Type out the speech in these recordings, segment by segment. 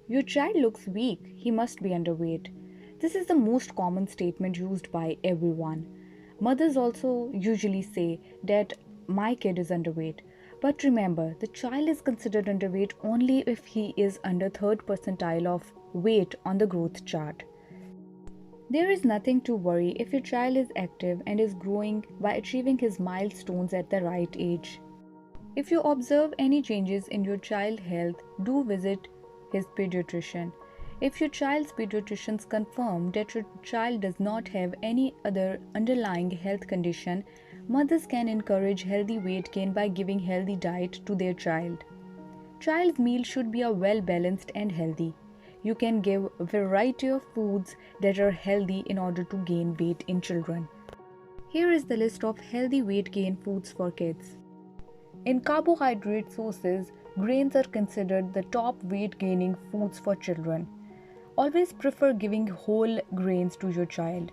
Your child looks weak, he must be underweight. This is the most common statement used by everyone. Mothers also usually say that my kid is underweight. But remember, the child is considered underweight only if he is under third percentile of weight on the growth chart. There is nothing to worry if your child is active and is growing by achieving his milestones at the right age. If you observe any changes in your child health, do visit his pediatrician. If your child's pediatricians confirm that your child does not have any other underlying health condition, mothers can encourage healthy weight gain by giving healthy diet to their child. Child's meal should be a well balanced and healthy. You can give a variety of foods that are healthy in order to gain weight in children. Here is the list of healthy weight gain foods for kids. In carbohydrate sources, grains are considered the top weight gaining foods for children. Always prefer giving whole grains to your child.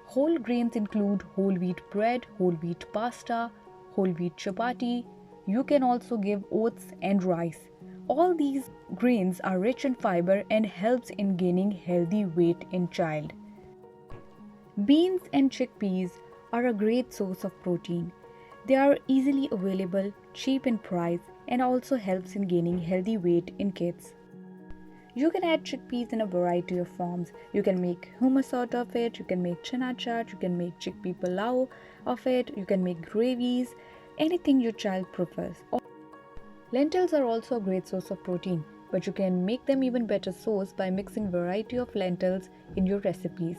Whole grains include whole wheat bread, whole wheat pasta, whole wheat chapati. You can also give oats and rice. All these grains are rich in fiber and helps in gaining healthy weight in child. Beans and chickpeas are a great source of protein. They are easily available, cheap in price, and also helps in gaining healthy weight in kids. You can add chickpeas in a variety of forms. You can make hummus out of it, you can make chana chaat, you can make chickpea pulao of it, you can make gravies, anything your child prefers. Lentils are also a great source of protein, but you can make them even better source by mixing variety of lentils in your recipes.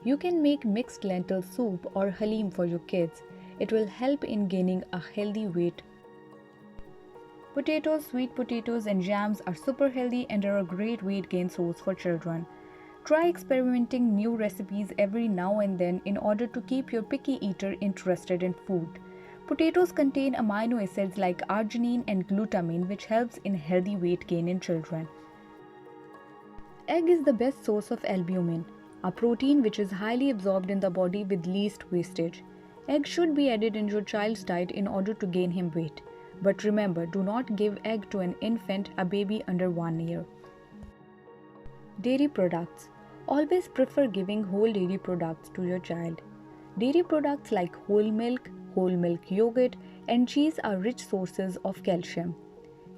You can make mixed lentil soup or halim for your kids. It will help in gaining a healthy weight. Potatoes, sweet potatoes, and jams are super healthy and are a great weight gain source for children. Try experimenting new recipes every now and then in order to keep your picky eater interested in food. Potatoes contain amino acids like arginine and glutamine, which helps in healthy weight gain in children. Egg is the best source of albumin, a protein which is highly absorbed in the body with least wastage. Egg should be added in your child's diet in order to gain him weight. But remember, do not give egg to an infant, a baby under 1 year. Dairy products. Always prefer giving whole dairy products to your child. Dairy products like whole milk yogurt, and cheese are rich sources of calcium.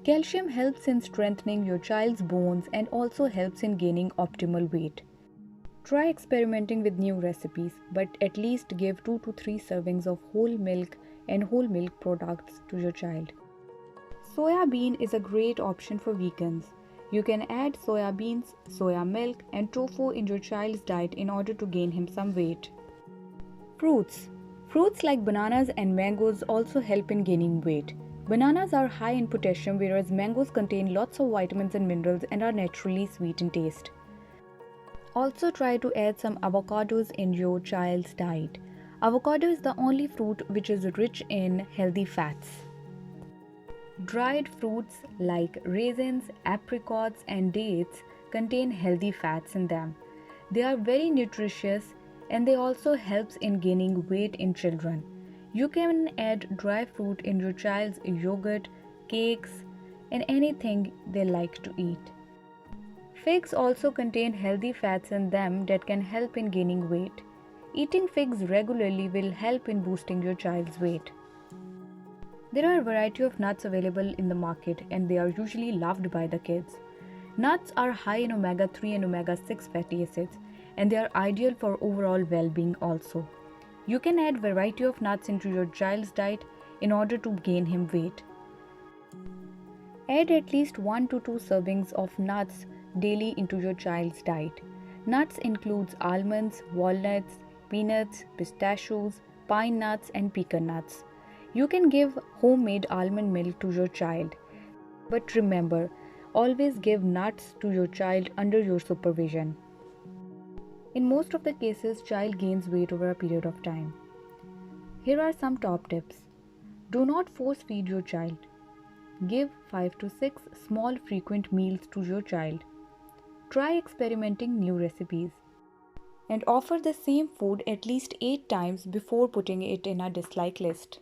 Calcium helps in strengthening your child's bones and also helps in gaining optimal weight. Try experimenting with new recipes, but at least give 2 to 3 servings of whole milk and whole milk products to your child. Soya bean is a great option for vegans. You can add soya beans, soya milk, and tofu in your child's diet in order to gain him some weight. Fruits. Fruits like bananas and mangoes also help in gaining weight. Bananas are high in potassium, whereas mangoes contain lots of vitamins and minerals and are naturally sweet in taste. Also try to add some avocados in your child's diet. Avocado is the only fruit which is rich in healthy fats. Dried fruits like raisins, apricots, and dates contain healthy fats in them. They are very nutritious and they also helps in gaining weight in children. You can add dry fruit in your child's yogurt, cakes, and anything they like to eat. Figs also contain healthy fats in them that can help in gaining weight. Eating figs regularly will help in boosting your child's weight. There are a variety of nuts available in the market and they are usually loved by the kids. Nuts are high in omega 3 and omega 6 fatty acids and they are ideal for overall well-being also. You can add variety of nuts into your child's diet in order to gain him weight. Add at least 1 to 2 servings of nuts daily into your child's diet. Nuts includes almonds, walnuts, peanuts, pistachios, pine nuts and pecan nuts. You can give homemade almond milk to your child. But remember, always give nuts to your child under your supervision. In most of the cases, child gains weight over a period of time. Here are some top tips. Do not force feed your child. Give 5 to 6 small frequent meals to your child. Try experimenting new recipes. And offer the same food at least 8 times before putting it in a dislike list.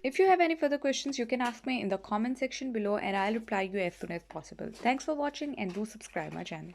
If you have any further questions, you can ask me in the comment section below and I'll reply you as soon as possible. Thanks for watching and do subscribe my channel.